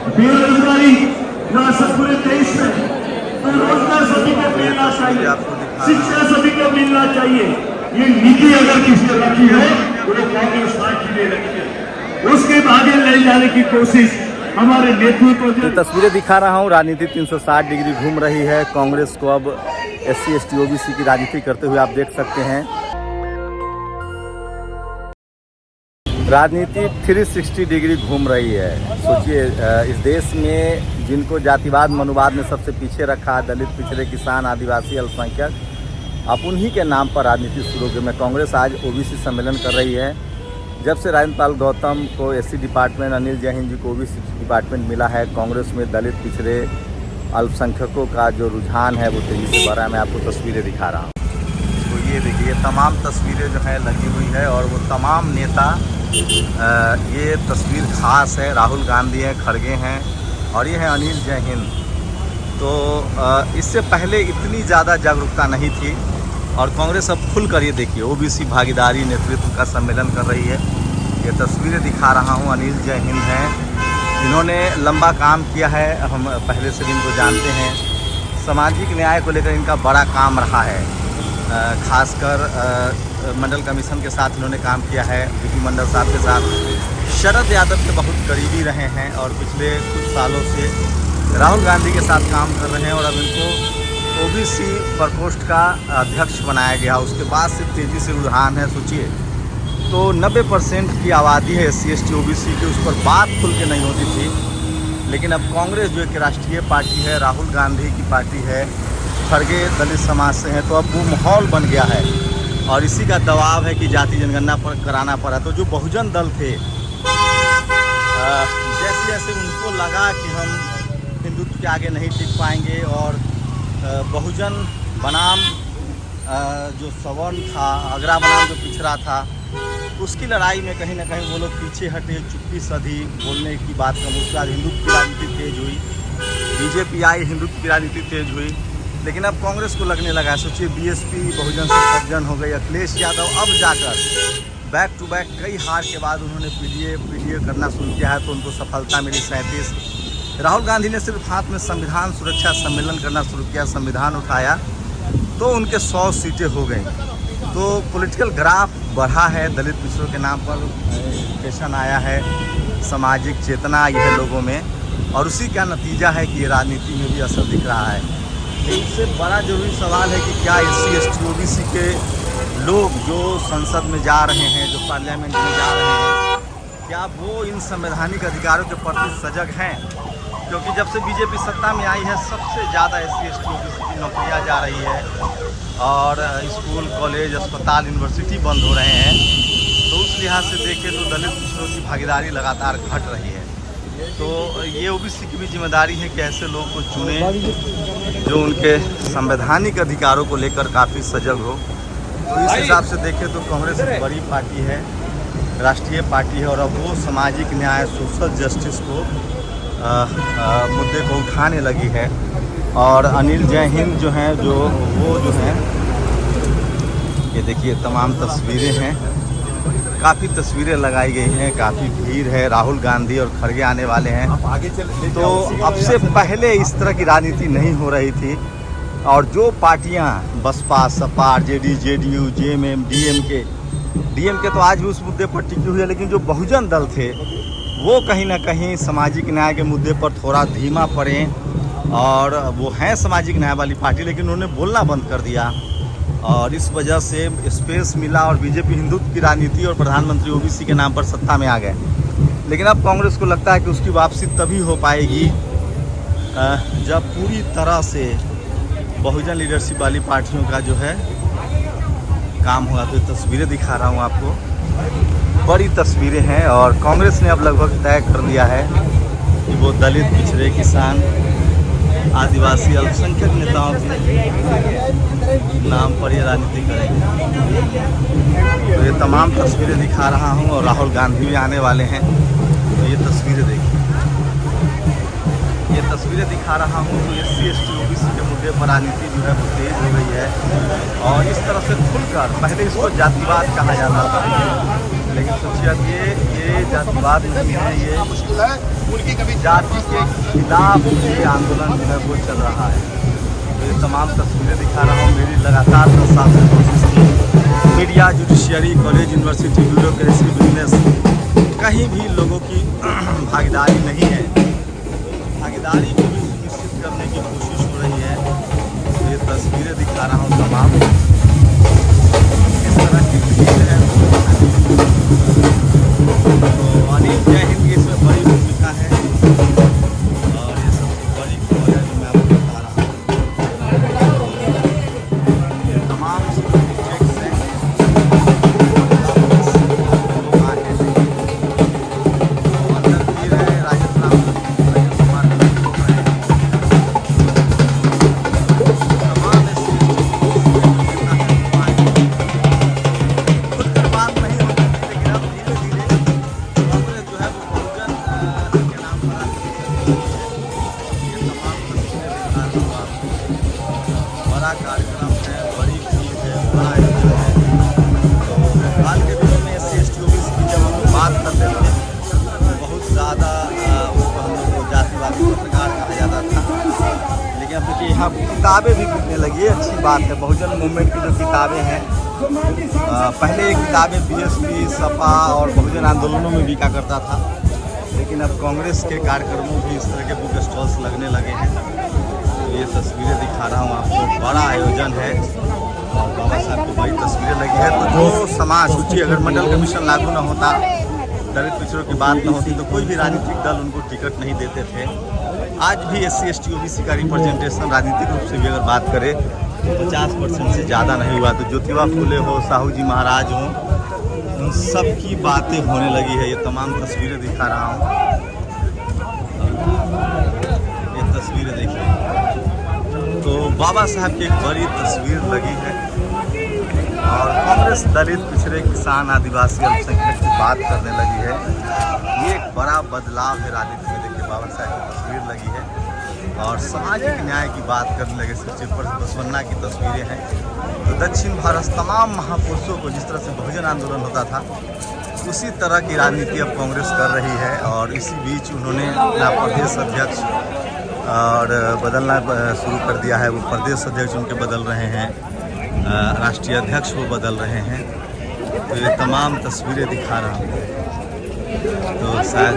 बेरोजगारी पूरे देश में, तो रोजगार सभी को मिलना चाहिए, शिक्षा सभी को मिलना चाहिए। ये नीति अगर किसी रखी है तो कांग्रेस पार्टी ने रखी है, उसके आगे ले जाने की कोशिश हमारे नेतृत्व तो तस्वीरें दिखा रहा हूँ। राजनीति 360 डिग्री घूम रही है। कांग्रेस को अब SC ST OBC की राजनीति करते हुए आप देख सकते हैं। राजनीति 360 डिग्री घूम रही है। सोचिए, इस देश में जिनको जातिवाद मनुवाद में सबसे पीछे रखा, दलित, पिछड़े, किसान, आदिवासी, अल्पसंख्यक, अब उन्हीं के नाम पर राजनीति शुरू हो गई। में कांग्रेस आज OBC सम्मेलन कर रही है। जब से राजेंद्र पाल गौतम को SC डिपार्टमेंट, अनिल जैन जी को OBC डिपार्टमेंट मिला है, कांग्रेस में दलित, पिछड़े, अल्पसंख्यकों का जो रुझान है वो तेज़ी से बढ़ रहा है। मैं आपको तस्वीरें दिखा रहा हूँ। तो ये देखिए, तमाम तस्वीरें जो है लगी हुई है और वो तमाम नेता, ये तस्वीर खास है। राहुल गांधी हैं, खड़गे हैं और ये है अनिल जैन। तो इससे पहले इतनी ज़्यादा जागरूकता नहीं थी और कांग्रेस अब खुल कर, ये देखिए, OBC भागीदारी नेतृत्व का सम्मेलन कर रही है। ये तस्वीरें दिखा रहा हूँ। अनिल जैन हैं, इन्होंने लंबा काम किया है, हम पहले से भी इनको जानते हैं। सामाजिक न्याय को लेकर इनका बड़ा काम रहा है। खासकर मंडल कमीशन के साथ इन्होंने काम किया है, VP मंडल साहब के साथ। शरद यादव के बहुत करीबी रहे हैं और पिछले कुछ सालों से राहुल गांधी के साथ काम कर रहे हैं और अब इनको OBC प्रकोष्ठ का अध्यक्ष बनाया गया। उसके बाद से तेज़ी से रुझान है। सोचिए, तो 90% की आबादी है SC ST OBC की, उस पर बात खुल के नहीं होती थी। लेकिन अब कांग्रेस जो एक राष्ट्रीय पार्टी है, राहुल गांधी की पार्टी है, खड़गे दलित समाज से हैं, तो अब वो माहौल बन गया है और इसी का दबाव है कि जाति जनगणना पर कराना पड़ा। तो जो बहुजन दल थे, जैसे जैसे उनको लगा कि हम हिंदुत्व के आगे नहीं टिक पाएंगे और बहुजन बनाम जो सवर्ण था, अगरा बनाम जो पिछड़ा था, उसकी लड़ाई में कहीं ना कहीं वो लोग पीछे हटे, चुप्पी सधी, बोलने की बात कम। उसके बाद हिंदुत्व की राजनीति तेज हुई, BJP आई, हिंदुत्व की राजनीति तेज हुई। लेकिन अब कांग्रेस को लगने लगा, सोचिए, BSP बहुजन से सज्जन हो गई। अखिलेश यादव अब जाकर बैक टू बैक कई हार के बाद उन्होंने PDA करना शुरू किया है, तो उनको सफलता मिली 37। राहुल गांधी ने सिर्फ हाथ में संविधान सुरक्षा सम्मेलन करना शुरू किया, संविधान उठाया, तो उनके 100 सीटें हो गई। तो पॉलिटिकल ग्राफ बढ़ा है। दलित पिछड़ों के नाम पर एजुकेशन आया है, सामाजिक चेतना आई है लोगों में और उसी का नतीजा है कि ये राजनीति में भी असर दिख रहा है। इससे बड़ा जरूरी सवाल है कि क्या SC ST OBC के लोग जो संसद में जा रहे हैं, जो पार्लियामेंट में जा रहे हैं, क्या वो इन संवैधानिक अधिकारों के प्रति सजग हैं? क्योंकि जब से BJP सत्ता में आई है, सबसे ज़्यादा SC ST OBC की नौकरियाँ जा रही है और स्कूल, कॉलेज, अस्पताल, यूनिवर्सिटी बंद हो रहे हैं। तो उस लिहाज से देखें तो दलित पिछड़ों की भागीदारी लगातार घट रही है। तो ये OBC की भी जिम्मेदारी है कि ऐसे लोगों को चुने जो उनके संवैधानिक अधिकारों को लेकर काफ़ी सजग हो। तो इस हिसाब से देखें तो कांग्रेस एक बड़ी पार्टी है, राष्ट्रीय पार्टी है और अब वो सामाजिक न्याय, सोशल जस्टिस को मुद्दे को उठाने लगी है। और अनिल जैन जो हैं, वो जो हैं, ये देखिए, तमाम तस्वीरें हैं, काफ़ी तस्वीरें लगाई गई हैं, काफ़ी भीड़ है। राहुल गांधी और खड़गे आने वाले हैं। तो अब से पहले इस तरह की राजनीति नहीं हो रही थी और जो पार्टियां, Baspa, Sapa, RJD, JDU, JMM, DMK तो आज भी उस मुद्दे पर टिकी हुई है, लेकिन जो बहुजन दल थे वो कहीं ना कहीं सामाजिक न्याय के मुद्दे पर थोड़ा धीमा पड़े और वो हैं सामाजिक न्याय वाली पार्टी, लेकिन उन्होंने बोलना बंद कर दिया और इस वजह से स्पेस मिला और BJP हिंदुत्व की राजनीति और प्रधानमंत्री OBC के नाम पर सत्ता में आ गए। लेकिन अब कांग्रेस को लगता है कि उसकी वापसी तभी हो पाएगी जब पूरी तरह से बहुजन लीडरशिप वाली पार्टियों का जो है काम होगा। तो तस्वीरें दिखा रहा हूँ आपको, बड़ी तस्वीरें हैं और कांग्रेस ने अब लगभग तय कर लिया है कि वो दलित, पिछड़े, किसान, आदिवासी, अल्पसंख्यक नेताओं के नाम पर ये राजनीति करेंगे। तो ये तमाम तस्वीरें दिखा रहा हूँ और राहुल गांधी भी आने वाले हैं। तो ये तस्वीरें देखिए, ये तस्वीरें दिखा रहा हूँ। तो SC ST OBC के मुद्दे पर राजनीति जो है वो तेज हो गई है और इस तरह से खुलकर, पहले इसको जातिवाद कहा जाता था, लेकिन सोचिए अब ये जातिवाद नहीं है, ये जाति के खिलाफ ये आंदोलन जो है वो चल रहा है। तो ये तमाम तस्वीरें दिखा रहा हूँ। मेरी लगातार 10 साल से कोशिश की media, judiciary, college, university, bureaucracy, business, कहीं भी लोगों की भागीदारी नहीं है। भागीदारी को भी सुनिश्चित करने की कोशिश हो रही है। तो ये तस्वीरें दिखा रहा हूँ तमाम, इस तरह की तस्वीरें हैं। तो अनिल जय हिंद की इसमें बड़ी भूमिका है और ये सबसे बड़ी खबर है जो मैं आपको बता रहा हूँ। ये तमाम चेक्स हैं, लोग आए हैं। तो अंदर भी रहे राजस्थान कुमार तमाम खुद कर बात नहीं होती थी, लेकिन अब धीरे धीरे कांग्रेस जो है वो बहुजन के नाम पर ये तमाम तस्वीरें दिखा रहा हूँ आपको। बड़ा कार्यक्रम है, बड़ी भीड़ है, बड़ा आयोजन है। तो हाल के दिनों में SC/ST/OBC की जब हम बात करते थे तो बहुत ज़्यादा उसको हम लोग को जातिवादी पत्रकार कहा जाता था। लेकिन अब देखिए यहाँ किताबें भी बिकने लगी है, अच्छी बात है। बहुजन मूवमेंट की जो किताबें हैं, पहले ये किताबें BSP, सपा और बहुजन आंदोलनों में बिका करता था, लेकिन अब कांग्रेस के कार्यक्रमों भी इस तरह के बुक स्टॉल्स लगने लगे हैं। तो ये तस्वीरें दिखा रहा हूँ आपको, बड़ा आयोजन है और बाबा साहब की बड़ी तस्वीरें लगी है। तो जो समाज, सोचिए अगर मंडल कमीशन लागू न होता, दलित पिछड़ों की बात न होती, तो कोई भी राजनीतिक दल उनको टिकट नहीं देते थे। आज भी SC/ST/OBC का रिप्रेजेंटेशन राजनीतिक रूप से भी अगर बात करें तो 50% से ज़्यादा नहीं हुआ। तो ज्योतिबा फुले हो, साहू जी महाराज हो, उन सब की बातें होने लगी है। ये तमाम तस्वीरें दिखा रहा हूँ, ये तस्वीरें देखिए। तो बाबा साहब की एक बड़ी तस्वीर लगी है और कांग्रेस दलित, पिछड़े, किसान, आदिवासी, अल्पसंख्यक की बात करने लगी है। ये एक बड़ा बदलाव है राजनीति में। देखिए बाबा साहब की तस्वीर लगी है और सामाजिक न्याय की बात करने लगे। सिर्फ बसवन्ना की तस्वीरें हैं। तो दक्षिण भारत तमाम महापुरुषों को जिस तरह से बहुजन आंदोलन होता था, उसी तरह की राजनीति अब कांग्रेस कर रही है। और इसी बीच उन्होंने अपना प्रदेश अध्यक्ष और बदलना शुरू कर दिया है। वो प्रदेश अध्यक्ष उनके बदल रहे हैं, राष्ट्रीय अध्यक्ष वो बदल रहे हैं। तो ये तमाम तस्वीरें दिखा रहा हूँ। तो शायद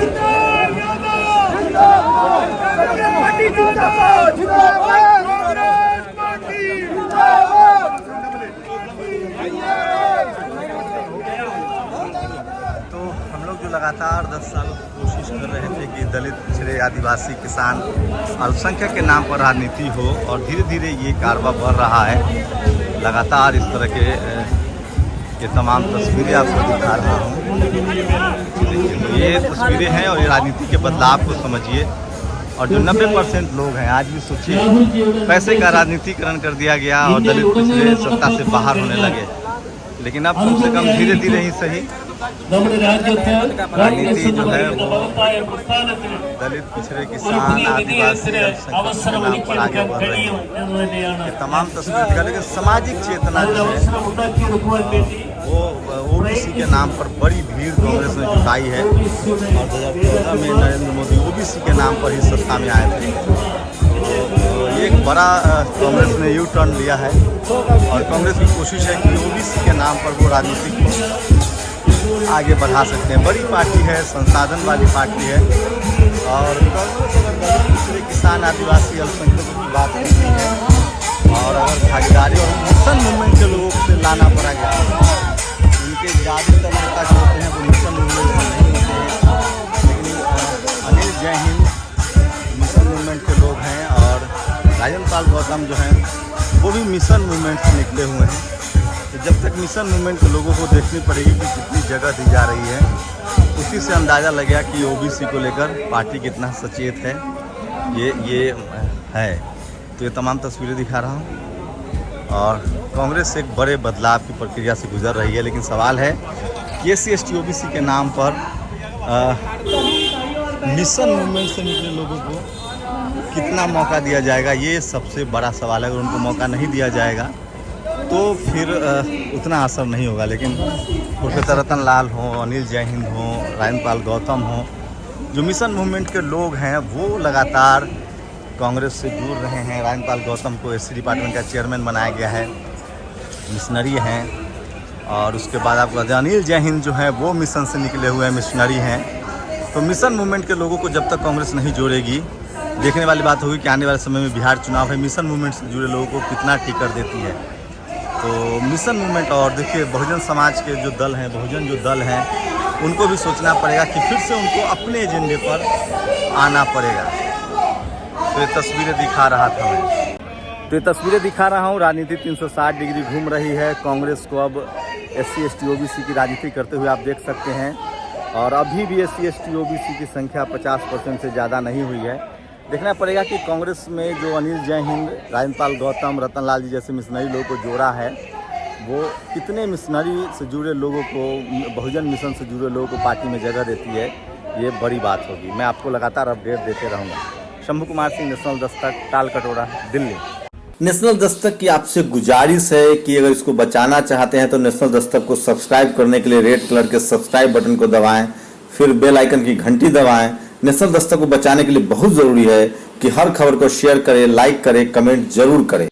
तो हम लोग जो लगातार 10 साल कोशिश कर रहे थे कि दलित, पिछड़े, आदिवासी, किसान, अल्पसंख्यक के नाम पर राजनीति हो, और धीरे धीरे ये कारवा बढ़ रहा है। लगातार इस तरह के ये तमाम तस्वीरें आपको दिखा रहा हूँ। देखिए ये तस्वीरें हैं और ये राजनीति के बदलाव को समझिए। और जो 90% लोग हैं, आज भी सोचिए पैसे का राजनीतिकरण कर दिया गया और दलित, पिछड़े सत्ता से बाहर होने लगे। लेकिन अब कम से कम धीरे धीरे ही सही राजनीति जो है वो दलित, पिछड़े, किसान, आदिवासी, अल्पसंख्यक के नाम पर आगे बढ़ रही है। ये तमाम तस्वीर दिखा, लेकिन सामाजिक चेतना जो है वो OBC के नाम पर बड़ी भीड़ कांग्रेस ने जुटाई है। और 2014 में नरेंद्र मोदी OBC के नाम पर ही सत्ता में आए थे। तो ये एक बड़ा कांग्रेस ने U-टर्न लिया है और कांग्रेस की कोशिश है कि OBC के नाम पर वो राजनीति को आगे बढ़ा सकते हैं। बड़ी पार्टी है, संसाधन वाली पार्टी है और कांग्रेस अगर दलित, पिछड़े, किसान, आदिवासी, अल्पसंख्यकों की बात करती है और अगर भागीदारी और मिशन मूवमेंट के लोगों से लाना पड़ा गया, उनके ज़्यादातर नेता जो होते हैं वो मिशन मूवमेंट में नहीं होते हैं। लेकिन अनिल जय हिंद मिशन मूवमेंट के लोग हैं और राजेंद्र पाल गौतम जो हैं वो भी मिशन मूवमेंट से निकले हुए हैं। तो जब तक मिशन मूवमेंट के लोगों को देखनी पड़ेगी कि कितनी जगह दी जा रही है, उसी से अंदाज़ा लग गया कि OBC को लेकर पार्टी कितना सचेत है। ये है। तो ये तमाम तस्वीरें दिखा रहा हूँ और कांग्रेस एक बड़े बदलाव की प्रक्रिया से गुजर रही है। लेकिन सवाल है कि SC/ST/OBC के नाम पर मिशन मूवमेंट से निकले लोगों को कितना मौका दिया जाएगा, ये सबसे बड़ा सवाल है। अगर उनको मौका नहीं दिया जाएगा तो फिर उतना असर नहीं होगा। लेकिन प्रोफेसर रतन लाल हों, अनिल जय हिंद हों, राजनपाल गौतम हों, जो मिशन मूवमेंट के लोग हैं वो लगातार कांग्रेस से जुड़ रहे हैं। राजनपाल गौतम को एससी डिपार्टमेंट का चेयरमैन बनाया गया है, मिशनरी हैं। और उसके बाद आपको अनिल जय हिंद जो है वो मिशन से निकले हुए मिशनरी हैं। तो मिशन मूवमेंट के लोगों को जब तक कांग्रेस नहीं जोड़ेगी, देखने वाली बात होगी कि आने वाले समय में बिहार चुनाव है, मिशन मूवमेंट से जुड़े लोगों को कितना टिकट देती है। तो मिशन मूवमेंट और देखिए बहुजन समाज के जो दल हैं, बहुजन जो दल हैं, उनको भी सोचना पड़ेगा कि फिर से उनको अपने एजेंडे पर आना पड़ेगा। तो ये तस्वीरें दिखा रहा था मैं, तो ये तस्वीरें दिखा रहा हूँ। राजनीति 360 डिग्री घूम रही है। कांग्रेस को अब SC ST OBC की राजनीति करते हुए आप देख सकते हैं। और अभी भी SC ST OBC की संख्या 50% से ज़्यादा नहीं हुई है। देखना पड़ेगा कि कांग्रेस में जो अनिल जय हिंद, राजनपाल गौतम, रतन लाल जी जैसे मिशनरी लोगों को जोड़ा है, वो कितने मिशनरी से जुड़े लोगों को, बहुजन मिशन से जुड़े लोगों को पार्टी में जगह देती है, ये बड़ी बात होगी। मैं आपको लगातार अपडेट देते रहूँगा। शंभू कुमार सिंह, नेशनल दस्तक, टाल कटोरा, दिल्ली। नेशनल दस्तक की आपसे गुजारिश है कि अगर इसको बचाना चाहते हैं तो नेशनल दस्तक को सब्सक्राइब करने के लिए रेड कलर के सब्सक्राइब बटन को दबाएं, फिर बेल आइकन की घंटी दबाएं। नेशनल दस्तक को बचाने के लिए बहुत जरूरी है कि हर खबर को शेयर करें, लाइक करें, कमेंट जरूर करें।